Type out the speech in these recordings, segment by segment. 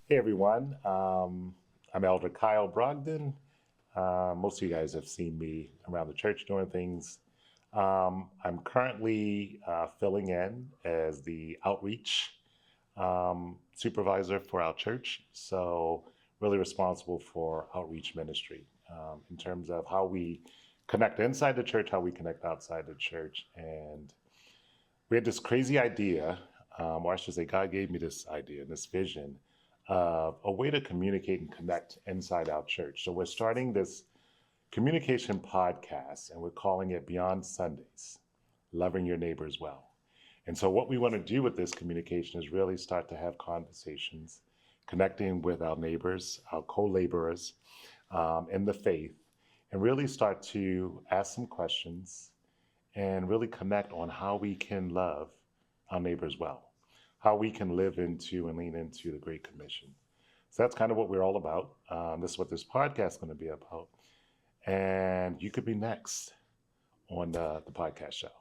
Hey everyone, I'm Elder Kyle Brogdon. Most of you guys have seen me around the church doing things. I'm currently filling in as the outreach supervisor for our church, so really responsible for outreach ministry in terms of how we connect inside the church, how we connect outside the church. And we had this crazy idea, or I should say, God gave me this idea and this vision of a way to communicate and connect inside our church. So we're starting this communication podcast and we're calling it Beyond Sundays, Loving Your Neighbors Well. And so what we want to do with this communication is really start to have conversations, connecting with our neighbors, our co-laborers in the faith, and really start to ask some questions and really connect on how we can love our neighbors well, how we can live into and lean into the Great Commission. So that's kind of what we're all about. This is what this podcast is going to be about. And you could be next on the podcast show.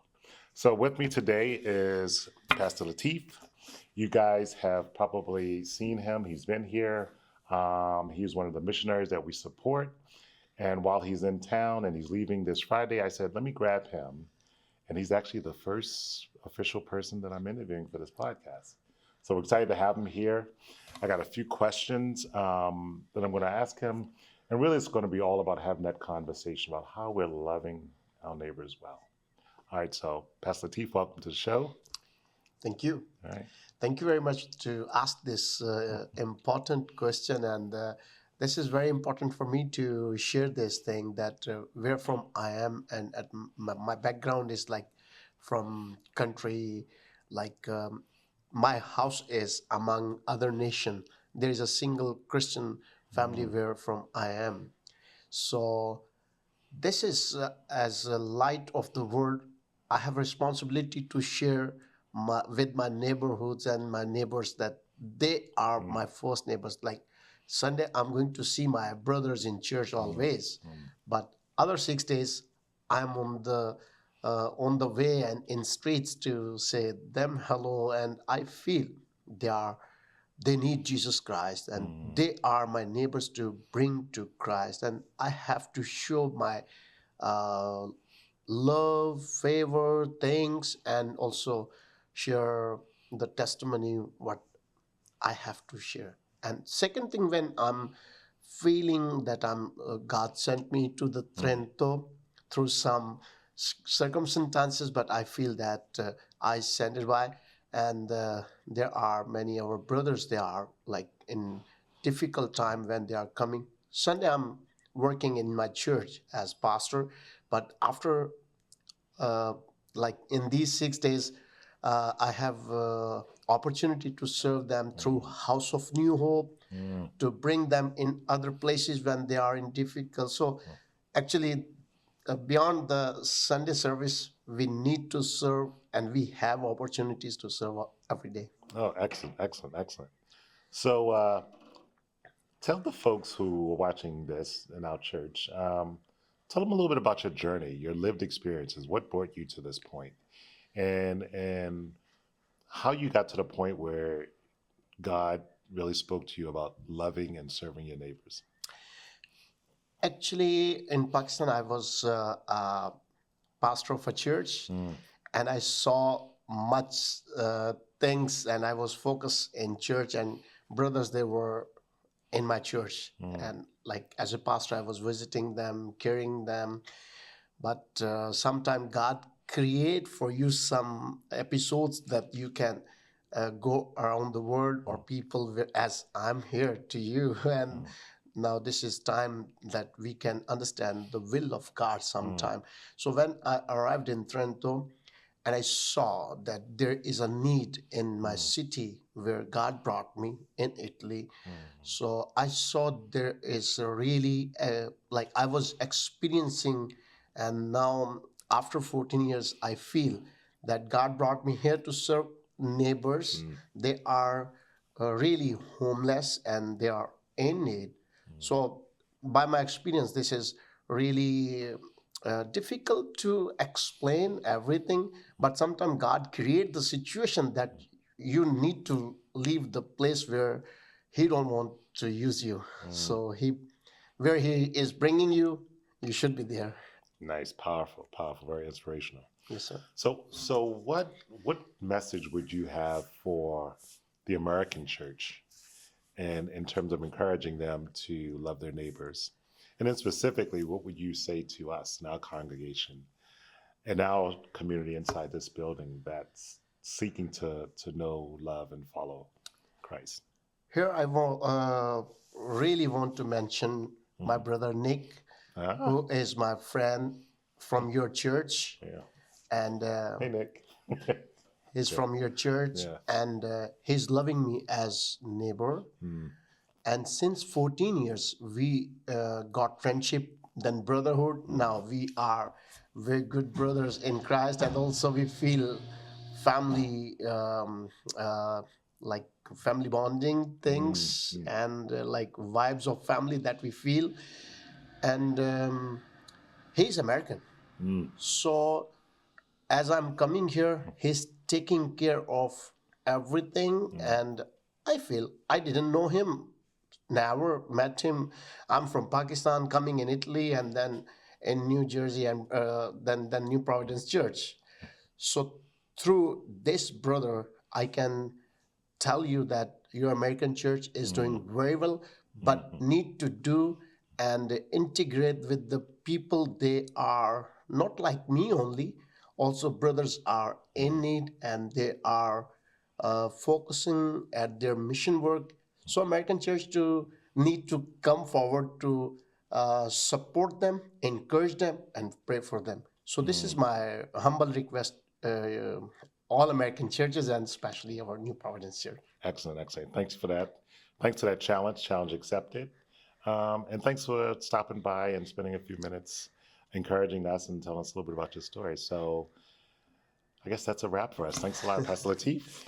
So with me today is Pastor Latif. You guys have probably seen him. He's been here. He's one of the missionaries that we support. And while he's in town and he's leaving this Friday, I said, let me grab him. And he's actually the first official person that I'm interviewing for this podcast. So we're excited to have him here. I got a few questions that I'm going to ask him. And really, it's going to be all about having that conversation about how we're loving our neighbors well. All right, so Pastor Latif, welcome to the show. Thank you. All right. Thank you very much to ask this important question. And this is very important for me to share this thing that where from I am. And at my background is like from country, like my house is among other nation. There is a single Christian family where from I am. So this is as a light of the world. I have responsibility to share with my neighborhoods and my neighbors that they are my first neighbors. Like Sunday, I'm going to see my brothers in church always, but other 6 days, I'm on the way and in streets to say them hello, and I feel they are they need Jesus Christ and they are my neighbors to bring to Christ, and I have to show my uh, love, favor, thanks, and also share the testimony what I have to share. And second thing, when I'm feeling that God sent me to the Trento through some circumstances, but I feel that I sent it by, and there are many of our brothers. They are like in difficult time when they are coming. Sunday, I'm working in my church as pastor, but after uh, like in these 6 days, I have opportunity to serve them through House of New Hope, to bring them in other places when they are in difficult. So actually, beyond the Sunday service, we need to serve, and we have opportunities to serve every day. Oh, excellent, excellent, excellent. So tell the folks who are watching this in our church, tell them a little bit about your journey, your lived experiences, what brought you to this point, and how you got to the point where God really spoke to you about loving and serving your neighbors. Actually, in Pakistan, I was a pastor of a church, and I saw much things, and I was focused in church, and brothers, they were in my church. And like as a pastor, I was visiting them, carrying them. But sometimes God create for you some episodes that you can go around the world, or people as I'm here to you. And now this is time that we can understand the will of God sometime. So when I arrived in Trento, and I saw that there is a need in my city where God brought me in Italy. So I saw there is a really like I was experiencing, and now after 14 years, I feel that God brought me here to serve neighbors. They are really homeless and they are in need. So by my experience, this is really difficult to explain everything, but sometimes God create the situation that you need to leave the place where he don't want to use you. So where he is bringing you, you should be there. Nice, powerful, powerful, very inspirational. Yes, sir. So what message would you have for the American church, and in terms of encouraging them to love their neighbors? And then specifically, what would you say to us in our congregation and our community inside this building that's seeking to know, love, and follow Christ? Here I really want to mention my brother Nick, who is my friend from your church. Yeah. And Hey, Nick. he's from your church, Yeah. and he's loving me as neighbor. And since 14 years, we got friendship, then brotherhood. Now we are very good brothers in Christ, and also we feel family, like family bonding things, and like vibes of family that we feel. And he's American, so as I'm coming here, he's taking care of everything, and I feel I didn't know him, never met him. I'm from Pakistan, coming in Italy, and then in New Jersey, and then New Providence Church. So through this brother, I can tell you that your American church is doing very well, but need to do and integrate with the people. They are not like me only. Also, brothers are in need, and they are focusing at their mission work. So, American church to need to come forward to support them, encourage them, and pray for them. So, this is my humble request. All American churches, and especially our New Providence Church. Excellent, excellent. Thanks for that. Thanks for that challenge accepted. And thanks for stopping by and spending a few minutes encouraging us and telling us a little bit about your story. So I guess that's a wrap for us. Thanks a lot, Pastor Latif.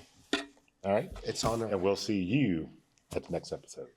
All right. It's an honor. And we'll see you at the next episode.